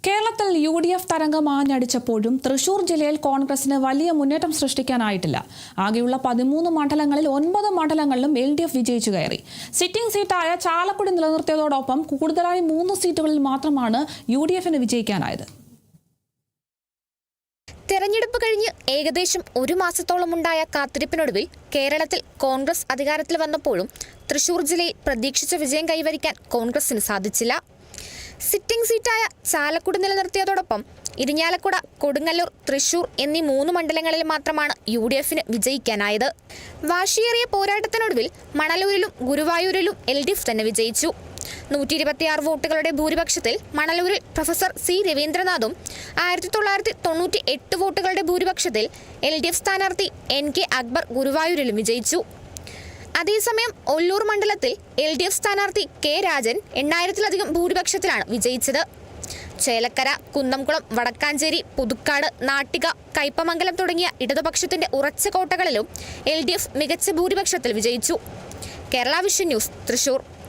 കേരളത്തിൽ UDF തരംഗം ആഞ്ഞടിച്ചപ്പോഴും തൃശൂർ ജില്ലയിൽ കോൺഗ്രസിന് വലിയ മുന്നേറ്റം സൃഷ്ടിക്കാനായിട്ടില്ല. ആകെയുള്ള 13 മണ്ഡലങ്ങളിൽ 9 മണ്ഡലങ്ങളിലും LDF വിജയിച്ചു കയറി. സിറ്റിംഗ് സീറ്റായ ചാലക്കുടി നിലനിർത്തിയതോടൊപ്പം കൂടുതലായി 3 സീറ്റുകളിൽ മാത്രമാണ് UDFന് വിജയിക്കാനായത്. തെരഞ്ഞെടുപ്പ് കഴിഞ്ഞ് ഏകദേശം ഒരു മാസത്തോളമുണ്ടായ കാത്തിരിപ്പിനൊടുവിൽ കേരളത്തിൽ കോൺഗ്രസ് അധികാരത്തിൽ വന്നപ്പോഴും തൃശൂർ ജില്ലയിൽ പ്രതീക്ഷിച്ച വിജയം കൈവരിക്കാൻ കോൺഗ്രസിന് സാധിച്ചില്ല. സിറ്റിംഗ് സീറ്റായ ചാലക്കുടി നിലനിർത്തിയതോടൊപ്പം ഇരിഞ്ഞാലക്കുട, കൊടുങ്ങല്ലൂർ, തൃശൂർ എന്നീ 3 മണ്ഡലങ്ങളിൽ മാത്രമാണ് UDFന് വിജയിക്കാനായത്. വാശിയേറിയ പോരാട്ടത്തിനൊടുവിൽ മണലൂരിലും ഗുരുവായൂരിലും LDF തന്നെ വിജയിച്ചു. 126 വോട്ടുകളുടെ ഭൂരിപക്ഷത്തിൽ മണലൂരിൽ പ്രൊഫസർ C. രവീന്ദ്രനാഥും 1998 വോട്ടുകളുടെ ഭൂരിപക്ഷത്തിൽ LDF സ്ഥാനാർത്ഥി NK അക്ബർ ഗുരുവായൂരിലും വിജയിച്ചു. അതേസമയം ഒല്ലൂർ മണ്ഡലത്തിൽ LDF സ്ഥാനാർത്ഥി K. രാജൻ 8000-ലധികം ഭൂരിപക്ഷത്തിലാണ് വിജയിച്ചത്. ചേലക്കര, കുന്നംകുളം, വടക്കാഞ്ചേരി, പുതുക്കാട്, നാട്ടിക, കയ്പമംഗലം തുടങ്ങിയ ഇടതുപക്ഷത്തിന്റെ ഉറച്ച കോട്ടകളിലും LDF മികച്ച ഭൂരിപക്ഷത്തിൽ വിജയിച്ചു. Kerala vision news, Thrissur.